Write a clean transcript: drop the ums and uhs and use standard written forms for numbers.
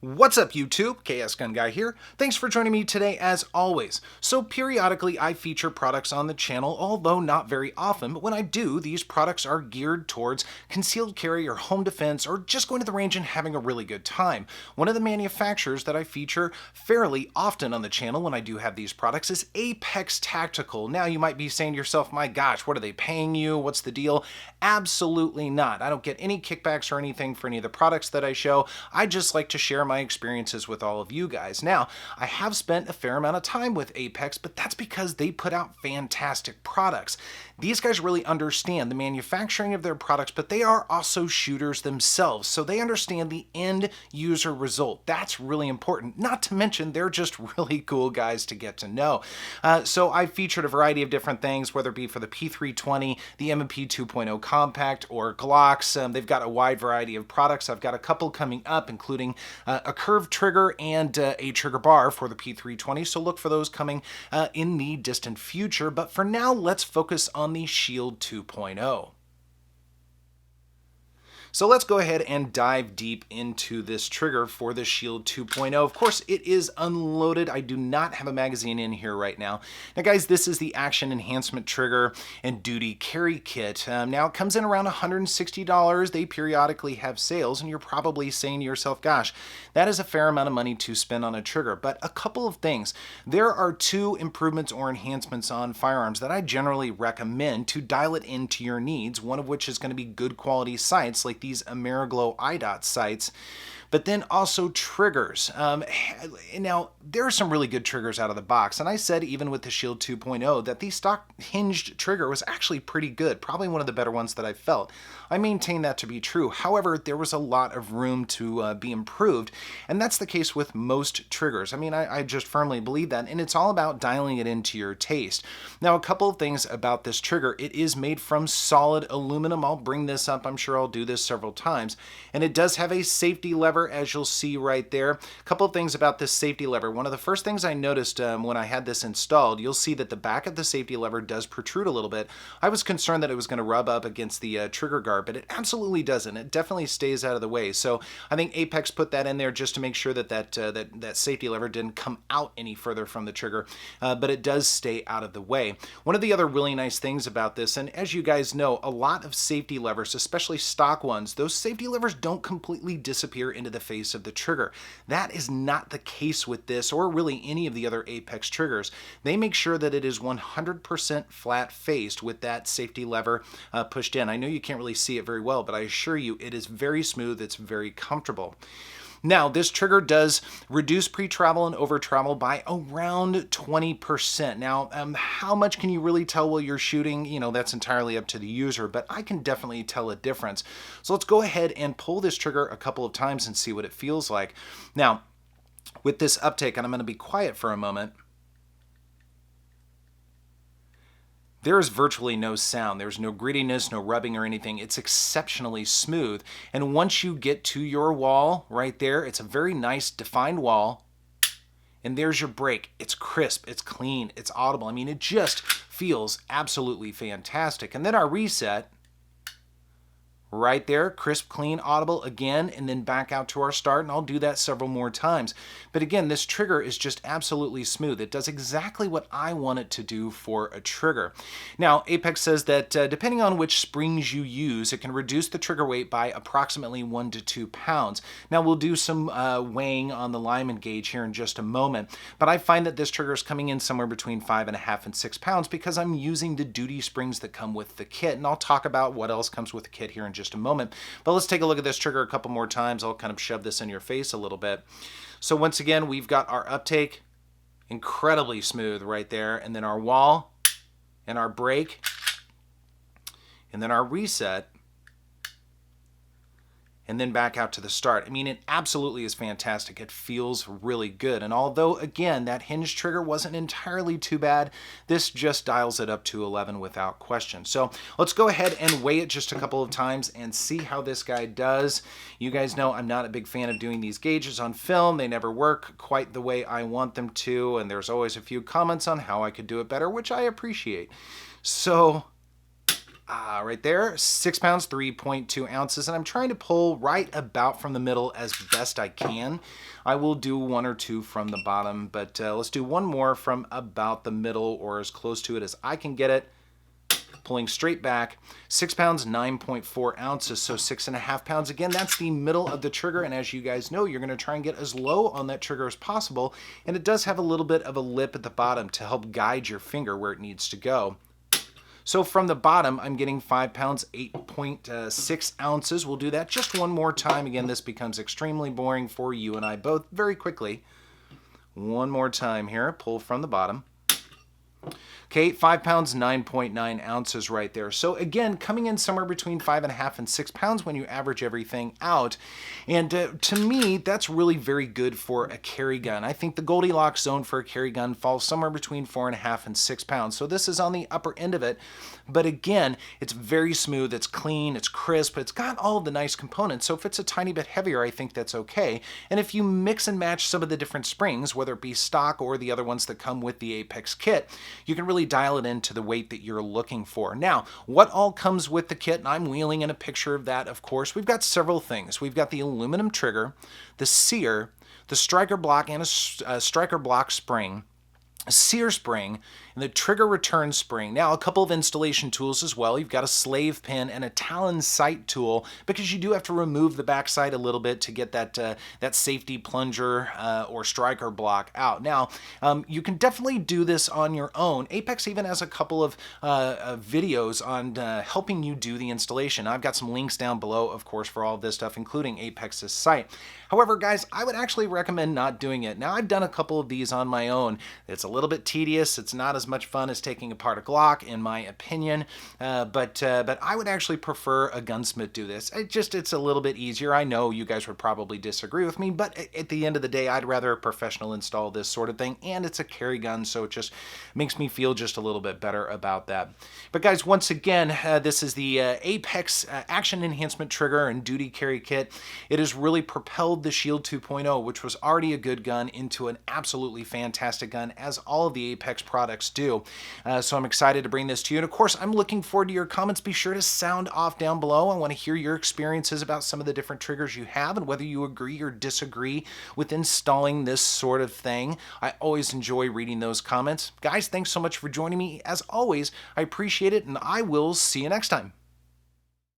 What's up YouTube? KS Gun Guy here. Thanks for joining me today as always. So periodically I feature products on the channel, although not very often, but when I do, these products are geared towards concealed carry or home defense or just going to the range and having a really good time. One of the manufacturers that I feature fairly often on the channel when I do have these products is Apex Tactical. Now you might be saying to yourself, my gosh, what are they paying you? What's the deal? Absolutely not. I don't get any kickbacks or anything for any of the products that I show. I just like to share my experiences with all of you guys. Now, I have spent a fair amount of time with Apex, but that's because they put out fantastic products. These guys really understand the manufacturing of their products, but they are also shooters themselves, so they understand the end user result. That's really important. Not to mention, they're just really cool guys to get to know. So I've featured a variety of different things, whether it be for the P320, the M&P 2.0 Compact, or Glocks. They've got a wide variety of products. I've got a couple coming up, including a curved trigger and a trigger bar for the P320, so look for those coming in the distant future. But for now, let's focus on the Shield 2.0. So let's go ahead and dive deep into this trigger for the Shield 2.0. Of course, it is unloaded. I do not have a magazine in here right now. Now guys, this is the Action Enhancement Trigger and Duty Carry Kit. Now it comes in around $160. They periodically have sales, and you're probably saying to yourself, gosh, that is a fair amount of money to spend on a trigger. But a couple of things. There are two improvements or enhancements on firearms that I generally recommend to dial it into your needs, one of which is going to be good quality sights like these Ameriglow IDOT sights, but then also triggers. Now, there are some really good triggers out of the box, and I said even with the Shield 2.0 that the stock hinged trigger was actually pretty good, probably one of the better ones that I felt. I maintain that to be true. However, there was a lot of room to be improved, and that's the case with most triggers. I mean, I just firmly believe that, and it's all about dialing it into your taste. Now, a couple of things about this trigger. It is made from solid aluminum. I'll bring this up. I'm sure I'll do this several times. And it does have a safety lever, as you'll see right there. A couple of things about this safety lever. One of the first things I noticed when I had this installed, you'll see that the back of the safety lever does protrude a little bit. I was concerned that it was going to rub up against the trigger guard, but it absolutely doesn't. It definitely stays out of the way. So I think Apex put that in there just to make sure that that safety lever didn't come out any further from the trigger, but it does stay out of the way. One of the other really nice things about this, and as you guys know, a lot of safety levers, especially stock ones, those safety levers don't completely disappear into the face of the trigger. That is not the case with this or really any of the other Apex triggers. They make sure that it is 100% flat faced with that safety lever pushed in. I know you can't really see it very well, but I assure you it is very smooth. It's very comfortable. Now, this trigger does reduce pre-travel and over-travel by around 20%. Now, how much can you really tell while you're shooting? You know, that's entirely up to the user, but I can definitely tell a difference. So let's go ahead and pull this trigger a couple of times and see what it feels like. Now, with this uptake, and I'm going to be quiet for a moment, there is virtually no sound. There's no grittiness, no rubbing or anything. It's exceptionally smooth. And once you get to your wall right there, it's a very nice defined wall. And there's your break. It's crisp, it's clean, it's audible. I mean, it just feels absolutely fantastic. And then our reset, right there, crisp, clean, audible again, and then back out to our start, and I'll do that several more times. But again, this trigger is just absolutely smooth. It does exactly what I want it to do for a trigger. Now, Apex says that depending on which springs you use, it can reduce the trigger weight by approximately 1 to 2 pounds. Now, we'll do some weighing on the Lyman gauge here in just a moment, but I find that this trigger is coming in somewhere between 5.5 and 6 pounds because I'm using the duty springs that come with the kit, and I'll talk about what else comes with the kit here in just a moment. But let's take a look at this trigger a couple more times. I'll kind of shove this in your face a little bit. So once again, we've got our uptake, incredibly smooth right there, and then our wall, and our break, and then our reset, and then back out to the start. I mean, it absolutely is fantastic. It feels really good. And although, again, that hinge trigger wasn't entirely too bad, this just dials it up to 11 without question. So let's go ahead and weigh it just a couple of times and see how this guy does. You guys know I'm not a big fan of doing these gauges on film. They never work quite the way I want them to, and there's always a few comments on how I could do it better, which I appreciate. So Right there, 6 pounds, 3.2 ounces, and I'm trying to pull right about from the middle as best I can. I will do one or two from the bottom, but let's do one more from about the middle or as close to it as I can get it. Pulling straight back, 6 pounds, 9.4 ounces, so 6.5 pounds. Again, that's the middle of the trigger, and as you guys know, you're going to try and get as low on that trigger as possible, and it does have a little bit of a lip at the bottom to help guide your finger where it needs to go. So from the bottom, I'm getting 5 pounds, 8.6 ounces. We'll do that just one more time. Again, this becomes extremely boring for you and I both very quickly. One more time here, pull from the bottom. Okay, 5 pounds, 9.9 ounces right there. So again, coming in somewhere between 5.5 and 6 pounds when you average everything out. And to me, that's really very good for a carry gun. I think the Goldilocks zone for a carry gun falls somewhere between 4.5 and 6 pounds. So this is on the upper end of it. But again, it's very smooth, it's clean, it's crisp, it's got all of the nice components. So if it's a tiny bit heavier, I think that's okay. And if you mix and match some of the different springs, whether it be stock or the other ones that come with the Apex kit, you can really dial it into the weight that you're looking for. Now, what all comes with the kit, and I'm wheeling in a picture of that, of course, we've got several things. We've got the aluminum trigger, the sear, the striker block, and a striker block spring, a sear spring, and the trigger return spring. Now, a couple of installation tools as well. You've got a slave pin and a Talon sight tool because you do have to remove the backside a little bit to get that safety plunger or striker block out. Now, you can definitely do this on your own. Apex even has a couple of videos on helping you do the installation. I've got some links down below, of course, for all of this stuff, including Apex's site. However, guys, I would actually recommend not doing it. Now, I've done a couple of these on my own. It's a little bit tedious. It's not as much fun as taking apart a Glock, in my opinion. But I would actually prefer a gunsmith do this. It's a little bit easier. I know you guys would probably disagree with me, but at the end of the day, I'd rather a professional install this sort of thing. And it's a carry gun, so it just makes me feel just a little bit better about that. But guys, once again, this is the Apex Action Enhancement Trigger and Duty Carry Kit. It has really propelled the Shield 2.0, which was already a good gun, into an absolutely fantastic gun, as all of the Apex products do. So I'm excited to bring this to you. And of course, I'm looking forward to your comments. Be sure to sound off down below. I want to hear your experiences about some of the different triggers you have and whether you agree or disagree with installing this sort of thing. I always enjoy reading those comments. Guys, thanks so much for joining me. As always, I appreciate it, and I will see you next time.